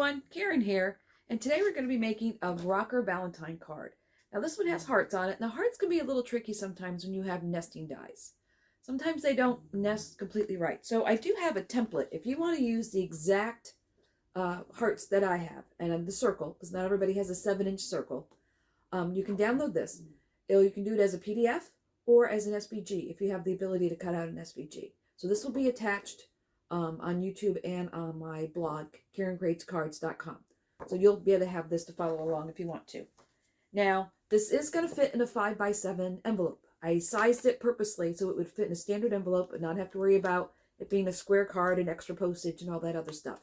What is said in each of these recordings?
everyone, Karen here, and today we're going to be making a rocker Valentine card. Now this one has hearts on it. Now hearts can be a little tricky sometimes when you have nesting dies. Sometimes they don't nest completely right. So I do have a template. If you want to use the exact hearts that I have, and the circle, because not everybody has a 7-inch circle, you can download this. You can do it as a PDF or as an SVG if you have the ability to cut out an SVG. So this will be attached on YouTube and on my blog, KarenGradesCards.com. So you'll be able to have this to follow along if you want to. Now, this is going to fit in a 5x7 envelope. I sized it purposely so it would fit in a standard envelope and not have to worry about it being a square card and extra postage and all that other stuff.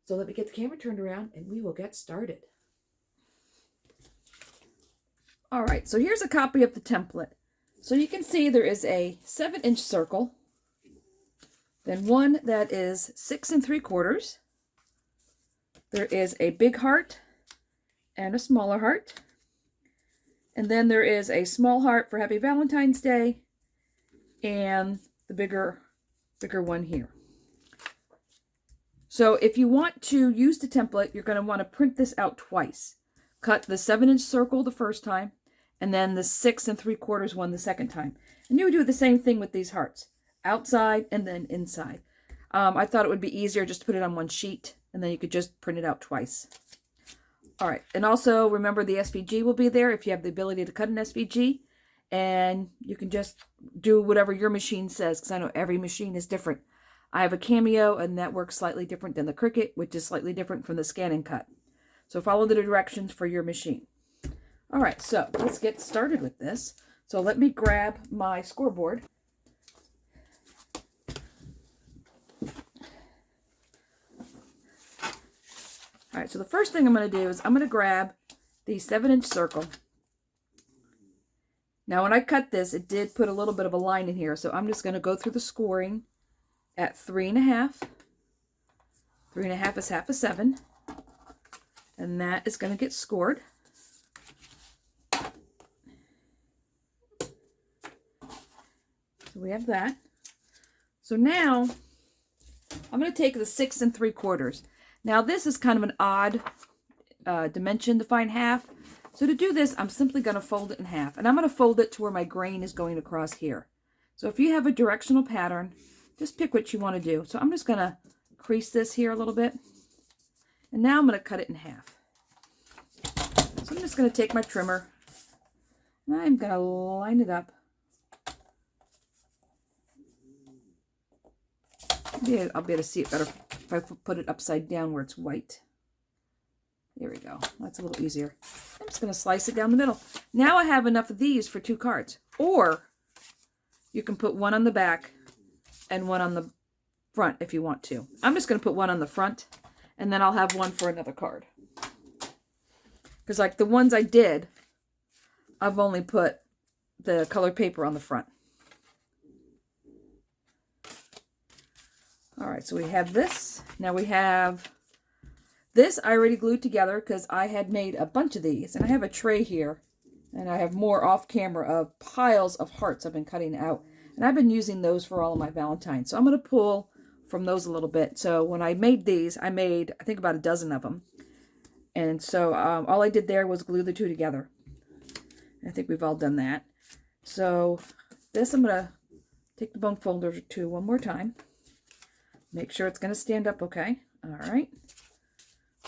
So let me get the camera turned around and we will get started. All right, so here's a copy of the template. So you can see there is a 7-inch circle, then one that is 6 3/4. There is a big heart and a smaller heart. And then there is a small heart for Happy Valentine's Day and the bigger one here. So if you want to use the template, you're going to want to print this out twice. Cut the 7-inch circle the first time and then the 6 3/4 one the second time. And you would do the same thing with these hearts. Outside and then inside. I thought it would be easier just to put it on one sheet and then you could just print it out twice. All right, and also remember the SVG will be there if you have the ability to cut an SVG, and you can just do whatever your machine says because I know every machine is different. I have a Cameo and that works slightly different than the Cricut, which is slightly different from the Scan and Cut. So follow the directions for your machine. All right, so let's get started with this. So let me grab my scoreboard. All right, so the first thing I'm going to do is I'm going to grab the 7-inch circle. Now, when I cut this, it did put a little bit of a line in here, so I'm just going to go through the scoring at 3.5. 3.5 is half a 7, and that is going to get scored. So we have that. So now, I'm going to take the 6 3/4. Now this is kind of an odd dimension to find half. So to do this, I'm simply going to fold it in half. And I'm going to fold it to where my grain is going across here. So if you have a directional pattern, just pick what you want to do. So I'm just going to crease this here a little bit. And now I'm going to cut it in half. So I'm just going to take my trimmer. And I'm going to line it up. Maybe I'll be able to see it better if I put it upside down where it's white. There we go. That's a little easier. I'm just going to slice it down the middle. Now I have enough of these for 2 cards. Or you can put one on the back and one on the front if you want to. I'm just going to put one on the front and then I'll have one for another card. Because like the ones I did, I've only put the colored paper on the front. All right, so we have this. Now we have this I already glued together because I had made a bunch of these. And I have a tray here. And I have more off camera of piles of hearts I've been cutting out. And I've been using those for all of my Valentines. So I'm going to pull from those a little bit. So when I made these, I made, I think, about a dozen of them. And so all I did there was glue the two together. I think we've all done that. So this I'm going to take the bone folder to one more time. Make sure it's going to stand up okay. All right.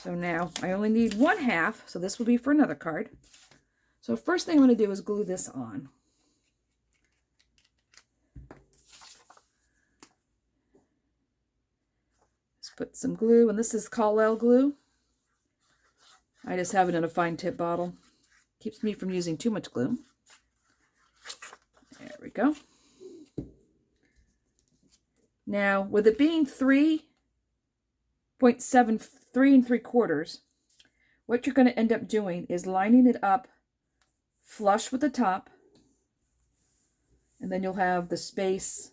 So now I only need 1/2, so this will be for another card. So first thing I'm going to do is glue this on. Just put some glue, and this is Call-L glue. I just have it in a fine tip bottle. Keeps me from using too much glue. There we go. Now, with it being 3 3/4, what you're going to end up doing is lining it up flush with the top, and then you'll have the space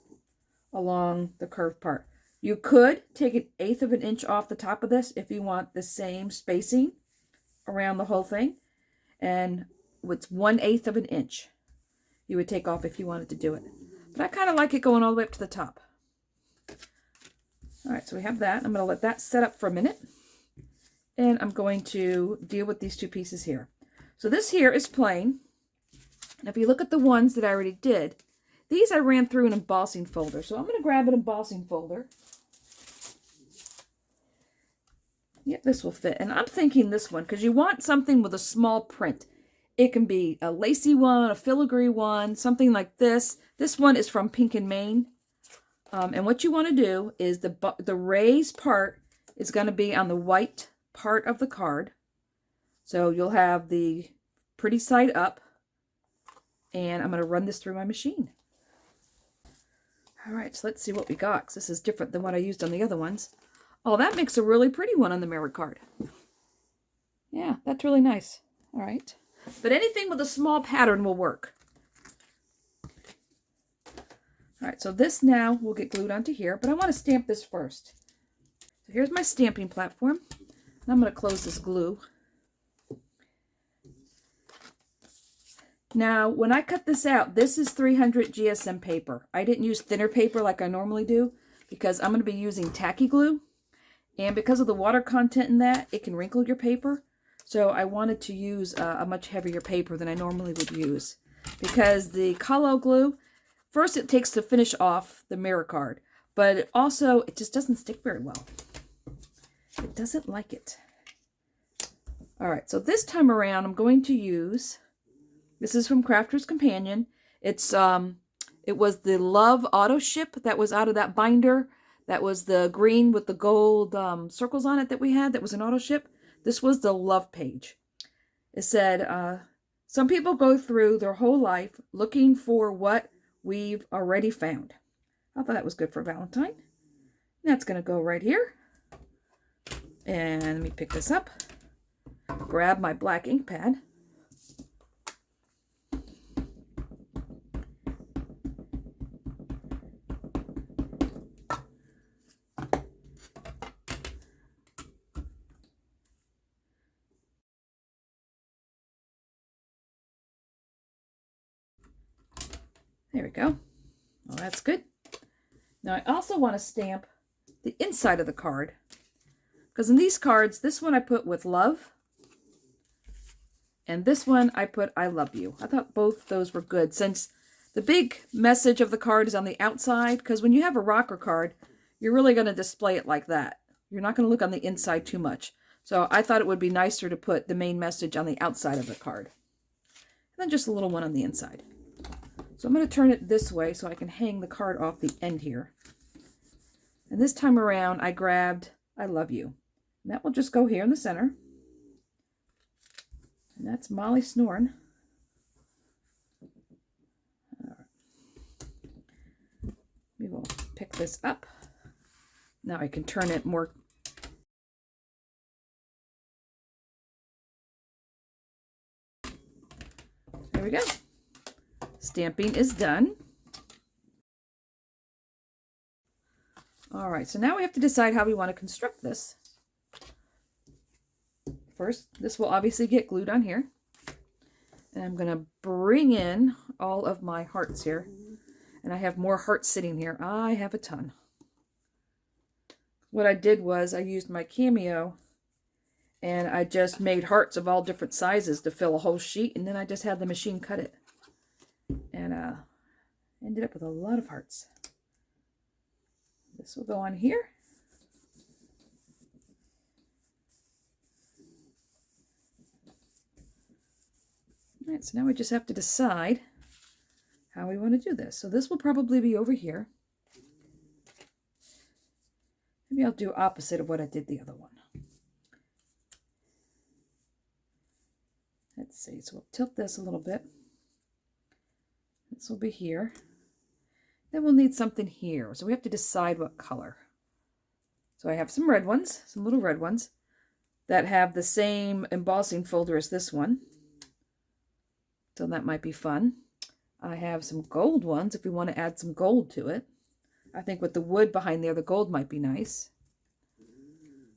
along the curved part. You could take 1/8 of an inch off the top of this if you want the same spacing around the whole thing, and it's 1/8 of an inch you would take off if you wanted to do it. But I kind of like it going all the way up to the top. All right, so we have that. I'm going to let that set up for a minute. And I'm going to deal with these two pieces here. So this here is plain. Now if you look at the ones that I already did, these I ran through an embossing folder. So I'm going to grab an embossing folder. Yep, this will fit. And I'm thinking this one, because you want something with a small print. It can be a lacy one, a filigree one, something like this. This one is from Pink and Maine. And what you want to do is the raised part is going to be on the white part of the card. So you'll have the pretty side up. And I'm going to run this through my machine. All right, so let's see what we got, because this is different than what I used on the other ones. Oh, that makes a really pretty one on the mirror card. Yeah, that's really nice. All right. But anything with a small pattern will work. All right, so this now will get glued onto here, but I want to stamp this first. So here's my stamping platform. And I'm going to close this glue. Now, when I cut this out, this is 300 GSM paper. I didn't use thinner paper like I normally do because I'm going to be using tacky glue. And because of the water content in that, it can wrinkle your paper. So I wanted to use a much heavier paper than I normally would use. Because the Calo glue, first it takes to finish off the mirror card. But it just doesn't stick very well. It doesn't like it. Alright, so this time around I'm going to use, this is from Crafter's Companion. It was the Love Auto Ship that was out of that binder. That was the green with the gold circles on it that we had. That was an auto ship. This was the love page. It said, some people go through their whole life looking for what we've already found. I thought that was good for Valentine. That's going to go right here. And let me pick this up. Grab my black ink pad. There we go. Well, that's good. Now I also want to stamp the inside of the card. Because in these cards, this one I put with love. And this one I put I love you. I thought both those were good since the big message of the card is on the outside. Because when you have a rocker card, you're really going to display it like that. You're not going to look on the inside too much. So I thought it would be nicer to put the main message on the outside of the card. And then just a little one on the inside. So I'm going to turn it this way so I can hang the card off the end here. And this time around, I grabbed I love you. And that will just go here in the center. And that's Molly snoring. All right. We will pick this up. Now I can turn it more. There we go. Stamping is done. All right, so now we have to decide how we want to construct this. First, this will obviously get glued on here. And I'm going to bring in all of my hearts here. And I have more hearts sitting here. I have a ton. What I did was I used my Cameo and I just made hearts of all different sizes to fill a whole sheet. And then I just had the machine cut it. And ended up with a lot of hearts. This will go on here. All right, so now we just have to decide how we want to do this. So this will probably be over here. Maybe I'll do opposite of what I did the other one. Let's see, so we'll tilt this a little bit. This will be here. Then we'll need something here. So we have to decide what color. So I have some red ones, some little red ones that have the same embossing folder as this one. So that might be fun. I have some gold ones if we want to add some gold to it. I think with the wood behind there, the gold might be nice.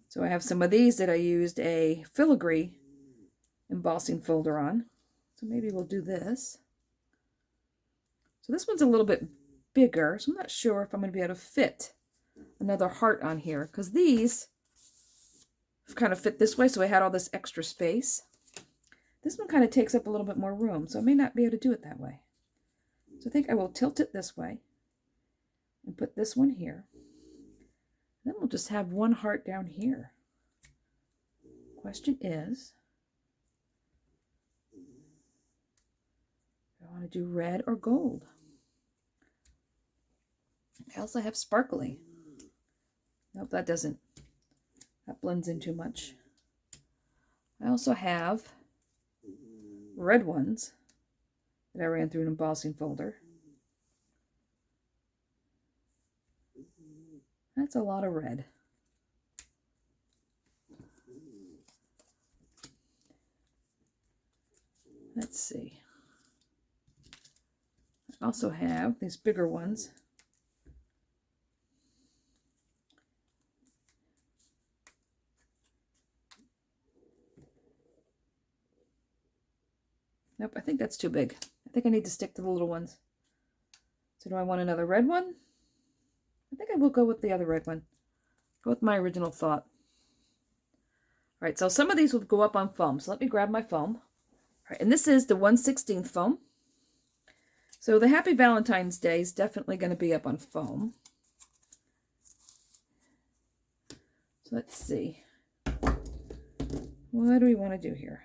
So I have some of these that I used a filigree embossing folder on. So maybe we'll do this. So this one's a little bit bigger, so I'm not sure if I'm going to be able to fit another heart on here, because these kind of fit this way, so I had all this extra space. This one kind of takes up a little bit more room, so I may not be able to do it that way. So I think I will tilt it this way and put this one here. Then we'll just have one heart down here. Question is, do I want to do red or gold? I also have sparkly. Nope, that blends in too much. I also have red ones that I ran through an embossing folder. That's a lot of red. Let's see. I also have these bigger ones. Nope, I think that's too big. I think I need to stick to the little ones. So do I want another red one? I think I will go with the other red one. Go with my original thought. All right, so some of these will go up on foam. So let me grab my foam. All right, and this is the 1/16 foam. So the Happy Valentine's Day is definitely going to be up on foam. So let's see. What do we want to do here?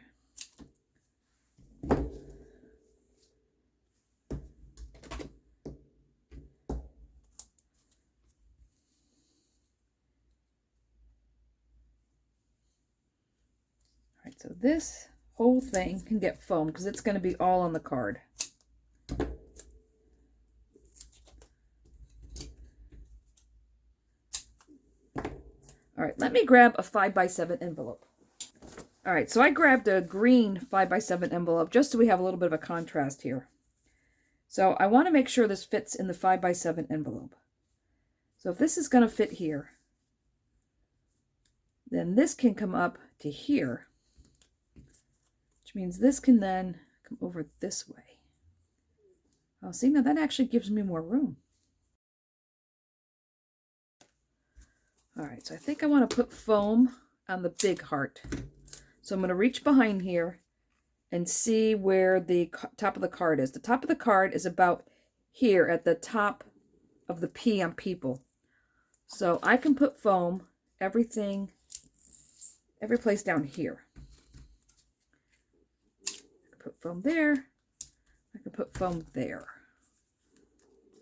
So this whole thing can get foam because it's going to be all on the card. All right, let me grab a 5x7 envelope. All right, so I grabbed a green 5x7 envelope just so we have a little bit of a contrast here. So I want to make sure this fits in the 5x7 envelope. So if this is going to fit here, then this can come up to here. Which means this can then come over this way. Oh, see, now that actually gives me more room. All right, so I think I want to put foam on the big heart. So I'm going to reach behind here and see where the top of the card is. The top of the card is about here at the top of the P on people. So I can put foam every place down here. Put foam there. I can put foam there.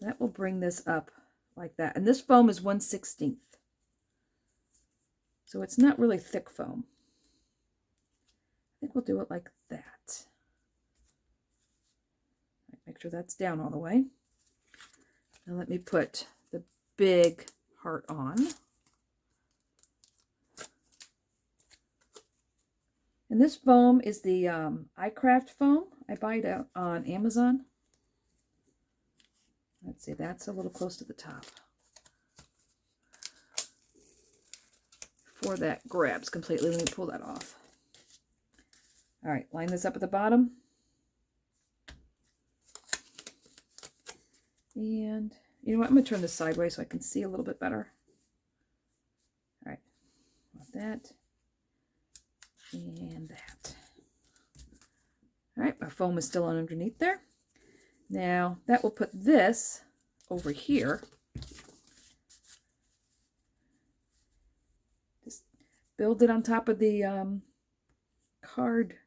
That will bring this up like that. And this foam is 1/16. So it's not really thick foam. I think we'll do it like that. Make sure that's down all the way. Now let me put the big heart on. And this foam is the iCraft foam. I buy it out on Amazon. Let's see, that's a little close to the top. Before that grabs completely, let me pull that off. All right, line this up at the bottom. And you know what, I'm going to turn this sideways so I can see a little bit better. All right, like that. And that. All right, my foam is still on underneath there. Now that will put this over here. Just build it on top of the card.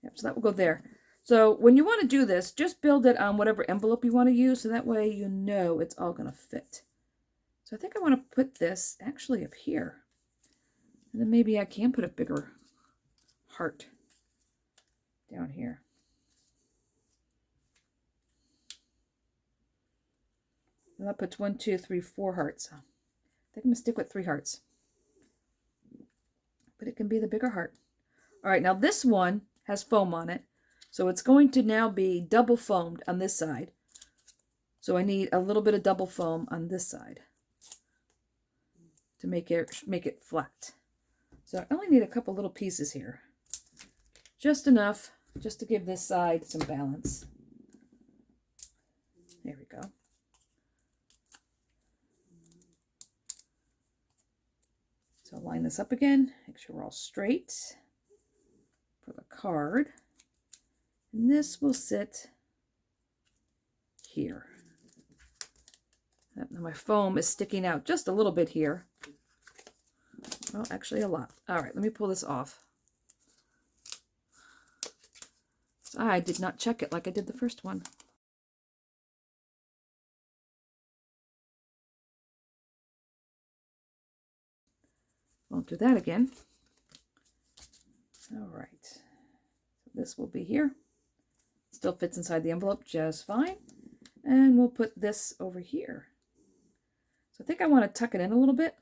Yep, so that will go there. So when you want to do this, just build it on whatever envelope you want to use, so that way you know it's all going to fit. So I think I want to put this actually up here. And then maybe I can put a bigger heart down here. And that puts 1, 2, 3, 4 hearts. I think I'm going to stick with 3 hearts. But it can be the bigger heart. All right, now this one has foam on it. So it's going to now be double foamed on this side. So I need a little bit of double foam on this side to make it flat. So I only need a couple little pieces here. Just enough, just to give this side some balance. There we go. So line this up again, make sure we're all straight for the card. And this will sit here. Now my foam is sticking out just a little bit here. Well, actually a lot. All right, let me pull this off. So I did not check it like I did the first one. Won't do that again. All right, so this will be here. Still fits inside the envelope just fine. And we'll put this over here. So I think I want to tuck it in a little bit.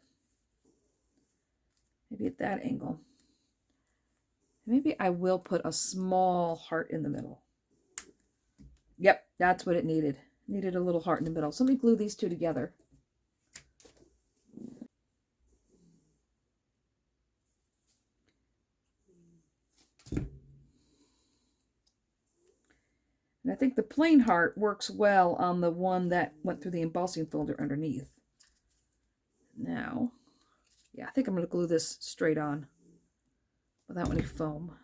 Maybe at that angle. Maybe I will put a small heart in the middle. Yep, that's what it needed. It needed a little heart in the middle. So let me glue these two together. And I think the plain heart works well on the one that went through the embossing folder underneath. Now, yeah, I think I'm going to glue this straight on without any foam.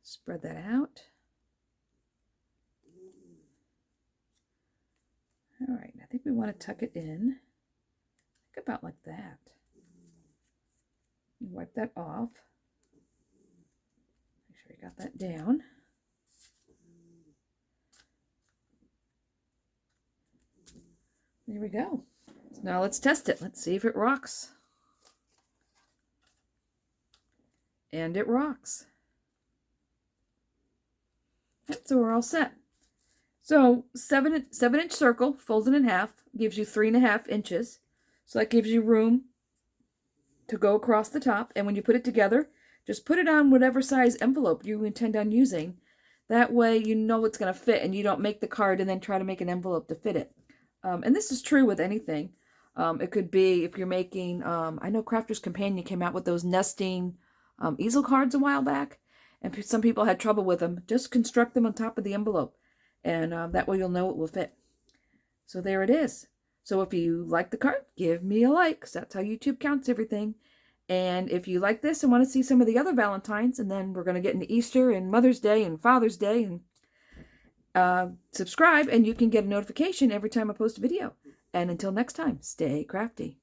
Spread that out. All right, I think we want to tuck it in. I think about like that. Wipe that off. Make sure you got that down. There we go. So now let's test it. Let's see if it rocks. And it rocks. Yep, so we're all set. So 7-inch circle folded in half gives you 3.5 inches. So that gives you room to go across the top. And when you put it together, just put it on whatever size envelope you intend on using. That way you know it's going to fit and you don't make the card and then try to make an envelope to fit it. And this is true with anything. It could be if you're making, I know Crafter's Companion came out with those nesting easel cards a while back. And some people had trouble with them. Just construct them on top of the envelope. And that way you'll know it will fit. So there it is. So if you like the card, give me a like, because that's how YouTube counts everything. And if you like this and want to see some of the other Valentines, and then we're going to get into Easter and Mother's Day and Father's Day, and subscribe, and you can get a notification every time I post a video. And until next time, stay crafty.